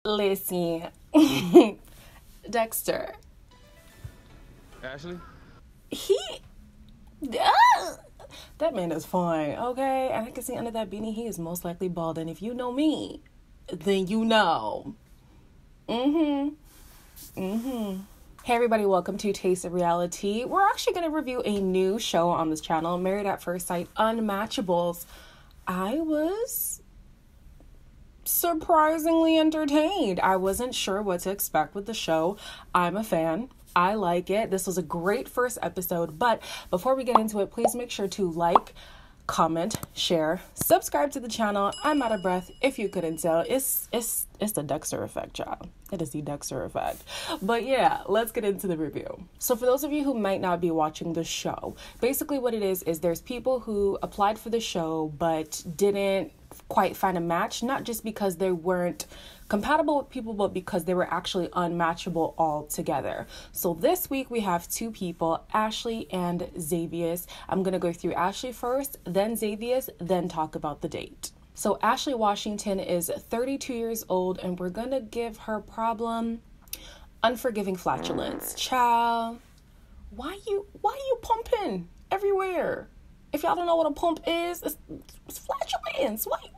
Listen, Dexter. Ashley? That man is fine, okay? And I can see under that beanie, he is most likely bald. And if you know me, then you know. Hey everybody, welcome to Taste of Reality. We're actually going to review a new show on this channel, Married at First Sight, Unmatchables. I was surprisingly entertained. I wasn't sure what to expect with the show. I'm a fan. I like it. This was a great first episode, but before we get into it, please make sure to like, comment, share, subscribe to the channel. I'm out of breath, if you couldn't tell. It's the Dexter effect, child. It is the Dexter effect. But yeah, let's get into the review. So for those of you who might not be watching the show, basically what it is there's people who applied for the show but didn't quite find a match, not just because they weren't compatible with people, but because they were actually unmatchable altogether. So this week we have two people, Ashley and Xavius. I'm gonna go through Ashley first, then Xavius, then talk about the date. So Ashley Washington is 32 years old, and we're gonna give her problem unforgiving flatulence. Child, why you pumping everywhere? If y'all don't know what a pump is, it's flatulence. What?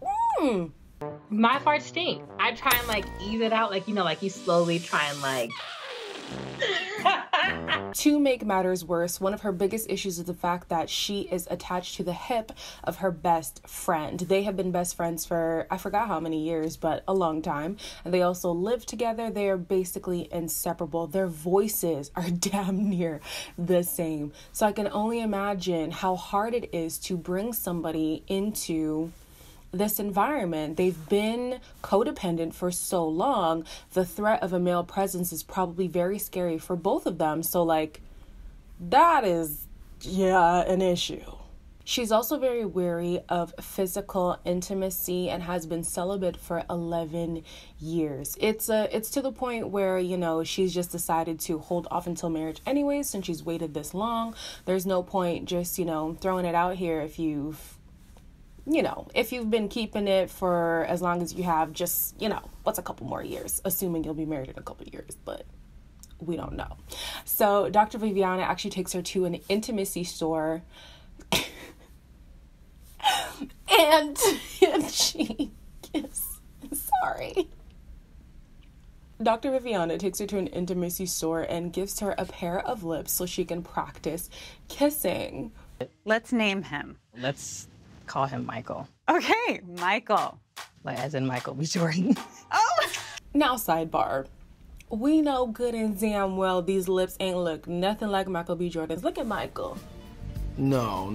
My farts stink. I try and like ease it out, like you slowly try and like. To make matters worse, one of her biggest issues is the fact that she is attached to the hip of her best friend. They have been best friends for, I forgot how many years, but a long time. And they also live together. They are basically inseparable. Their voices are damn near the same. So I can only imagine how hard it is to bring somebody into this environment. They've been codependent for so long. The threat of a male presence is probably very scary for both of them. So like, that is, an issue. She's also very wary of physical intimacy and has been celibate for 11 years. It's to the point where, she's just decided to hold off until marriage anyways, since she's waited this long. There's no point just, throwing it out here if you've been keeping it for as long as you have, just, what's a couple more years, assuming you'll be married in a couple of years, but we don't know. So Dr. Viviana actually takes her to an intimacy store and she gives, sorry. Dr. Viviana takes her to an intimacy store and gives her a pair of lips so she can practice kissing. Let's name him. Let's call him Michael. Okay, Michael. Like as in Michael B. Jordan. Oh! Now, sidebar. We know good and damn well these lips ain't look nothing like Michael B. Jordan's. Look at Michael. No.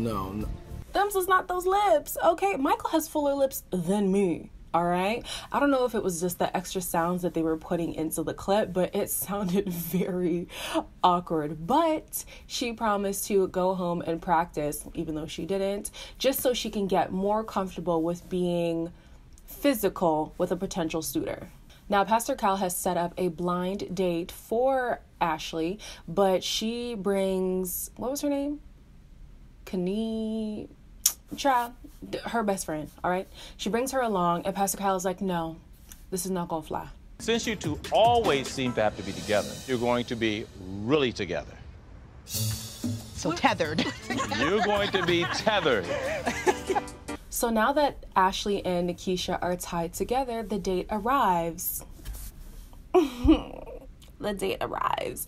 Them's is not those lips, okay? Michael has fuller lips than me, all right? I don't know if it was just the extra sounds that they were putting into the clip, but it sounded very awkward. But she promised to go home and practice, even though she didn't, just so she can get more comfortable with being physical with a potential suitor. Now, Pastor Cal has set up a blind date for Ashley, but she brings, what was her name? Her best friend, all right? She brings her along, and Pastor Cal is like, no, this is not gonna fly. Since you two always seem to have to be together, you're going to be really together. So tethered. You're going to be tethered. So now that Ashley and Nikisha are tied together, the date arrives. The date arrives.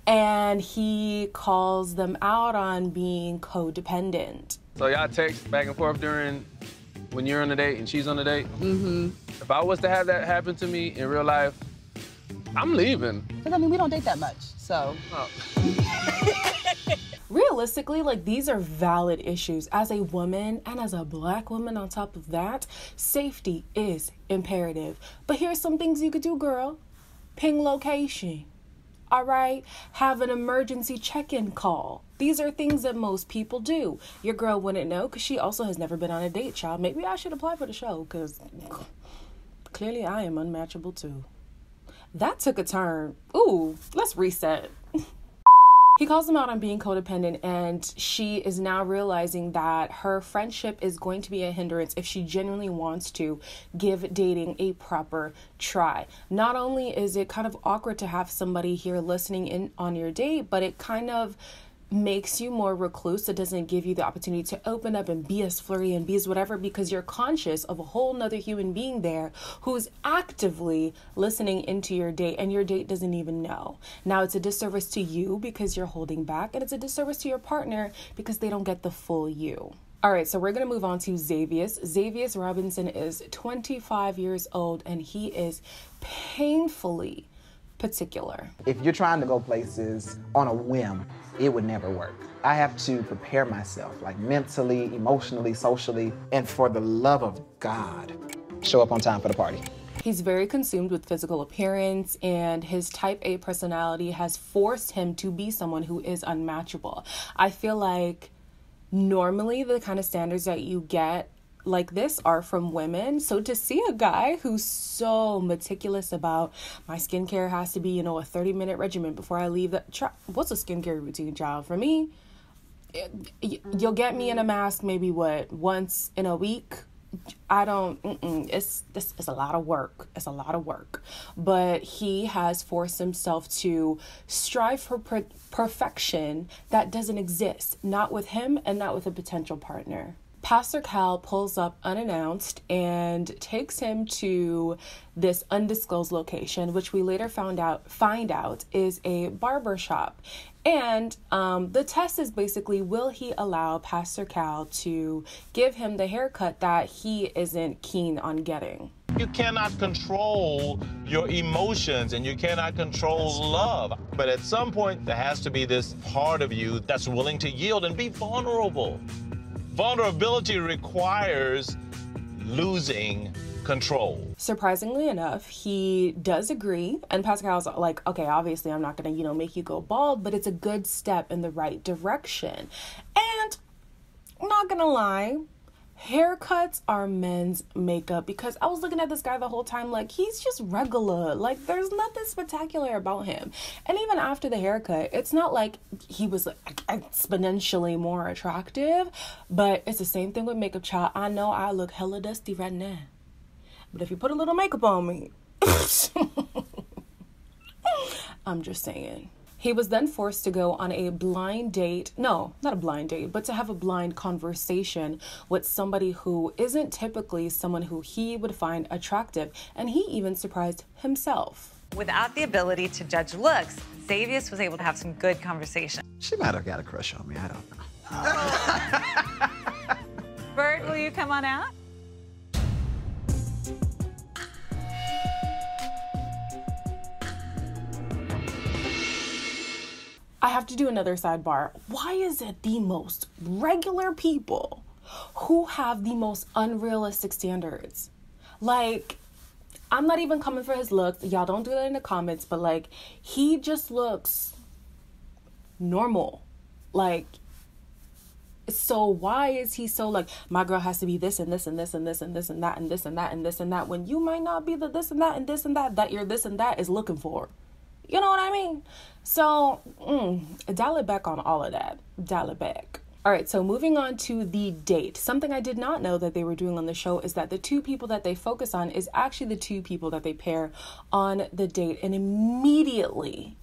And he calls them out on being codependent. So y'all text back and forth when you're on a date and she's on a date? Mm-hmm. If I was to have that happen to me in real life, I'm leaving. Because, we don't date that much, so. Oh. Realistically, these are valid issues. As a woman and as a Black woman on top of that, safety is imperative. But here's some things you could do, girl. Ping location. All right? Have an emergency check-in call. These are things that most people do. Your girl wouldn't know because she also has never been on a date, child. Maybe I should apply for the show because clearly I am unmatchable too. That took a turn. Ooh, let's reset. He calls him out on being codependent, and she is now realizing that her friendship is going to be a hindrance if she genuinely wants to give dating a proper try. Not only is it kind of awkward to have somebody here listening in on your date, but it kind of makes you more recluse. It doesn't give you the opportunity to open up and be as flirty and be as whatever, because you're conscious of a whole nother human being there who's actively listening into your date, and your date doesn't even know. Now, it's a disservice to you because you're holding back, and it's a disservice to your partner because they don't get the full you. All right, so we're going to move on to Xavius. Xavius Robinson is 25 years old, and he is painfully particular. If you're trying to go places on a whim, it would never work. I have to prepare myself, like mentally, emotionally, socially, and for the love of God, show up on time for the party. He's very consumed with physical appearance, and his type A personality has forced him to be someone who is unmatchable. I feel like normally the kind of standards that you get like this are from women. So to see a guy who's so meticulous about my skincare has to be, a 30-minute regimen before I leave what's a skincare routine, child? For me, you'll get me in a mask maybe once in a week. It's a lot of work. It's a lot of work. But he has forced himself to strive for perfection that doesn't exist, not with him and not with a potential partner. Pastor Cal pulls up unannounced and takes him to this undisclosed location, which we later find out is a barber shop. And the test is basically, will he allow Pastor Cal to give him the haircut that he isn't keen on getting? You cannot control your emotions and you cannot control love. But at some point, there has to be this part of you that's willing to yield and be vulnerable. Vulnerability requires losing control. Surprisingly enough, he does agree, and Pascal's like, okay, obviously I'm not gonna, make you go bald, but it's a good step in the right direction. And I'm not gonna lie, haircuts are men's makeup, because I was looking at this guy the whole time like he's just regular, like there's nothing spectacular about him. And even after the haircut, it's not like he was exponentially more attractive, but it's the same thing with makeup, child. I know I look hella dusty right now, but if you put a little makeup on me, I'm just saying. He was then forced to go on a blind date. No, not a blind date, but to have a blind conversation with somebody who isn't typically someone who he would find attractive. And he even surprised himself. Without the ability to judge looks, Xavius was able to have some good conversation. She might have got a crush on me, I don't know. Bert, will you come on out? I have to do another sidebar. Why is it the most regular people who have the most unrealistic standards? Like, I'm not even coming for his looks. Y'all don't do that in the comments, but like, he just looks normal. Like, so why is he so like, my girl has to be this and this and this and this and this and that and this and that and this and that, when you might not be the this and that and this and that your this and that is looking for? You know what I mean? So, dial it back on all of that. Dial it back. All right, so moving on to the date. Something I did not know that they were doing on the show is that the two people that they focus on is actually the two people that they pair on the date. And immediately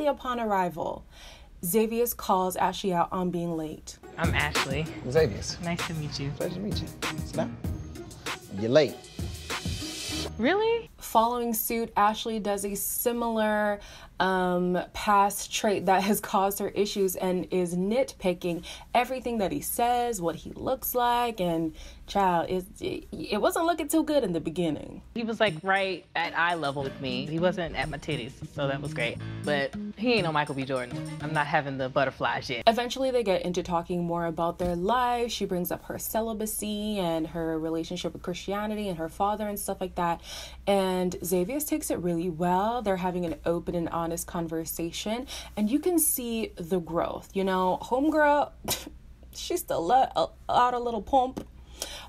upon arrival, Xavius calls Ashley out on being late. I'm Ashley. Xavius. Nice to meet you. Pleasure to meet you. Sit down. You're late. Really? Following suit, Ashley does a similar past trait that has caused her issues and is nitpicking everything that he says, what he looks like, and child, it wasn't looking too good in the beginning. He was like right at eye level with me. He wasn't at my titties, so that was great. But he ain't no Michael B. Jordan. I'm not having the butterflies yet. Eventually they get into talking more about their life. She brings up her celibacy and her relationship with Christianity and her father and stuff like that. And Xavius takes it really well. They're having an open and honest conversation, and you can see the growth. Homegirl, she still let out a little pump,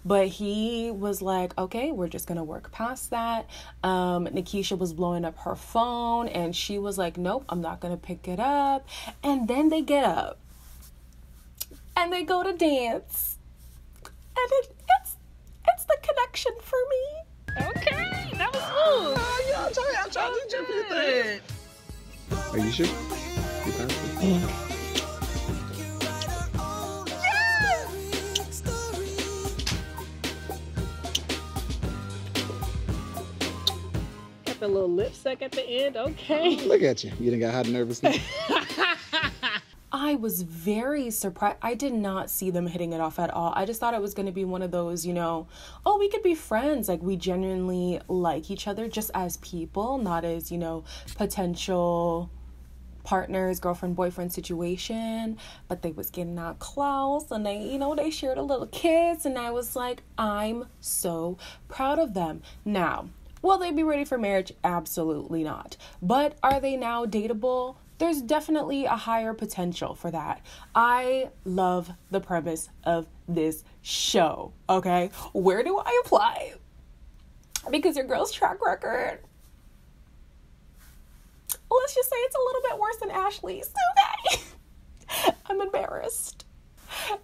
But he was like, okay, we're just gonna work past that. Nikisha was blowing up her phone and she was like, nope, I'm not gonna pick it up. And then they get up and they go to dance. And it's the connection for me. Okay, that was smooth. I'm trying to jump in there. Are you sure? You passed it? Kept a little lip suck at the end. Okay. Look at you. You done got hot and nervous now. I was very surprised. I did not see them hitting it off at all. I just thought it was going to be one of those, you know, oh, we could be friends. Like, we genuinely like each other just as people, not as, you know, potential partners, girlfriend, boyfriend situation. But they was getting out close and they, you know, they shared a little kiss. And I was like, I'm so proud of them. Now, will they be ready for marriage? Absolutely not. But are they now dateable? There's definitely a higher potential for that. I love the premise of this show, okay? Where do I apply? Because your girl's track record, let's just say it's a little bit worse than Ashley's, okay? I'm embarrassed.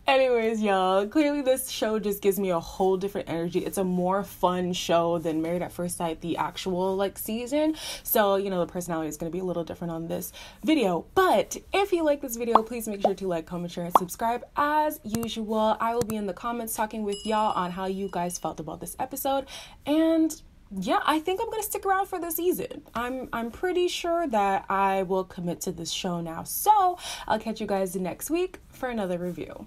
Anyways, y'all, clearly this show just gives me a whole different energy. It's a more fun show than Married at First Sight, the actual like season. So, you know, the personality is going to be a little different on this video. But if you like this video, please make sure to like, comment, share, and subscribe. As usual, I will be in the comments talking with y'all on how you guys felt about this episode. And yeah, I think I'm going to stick around for the season. I'm pretty sure that I will commit to this show now. So I'll catch you guys next week for another review.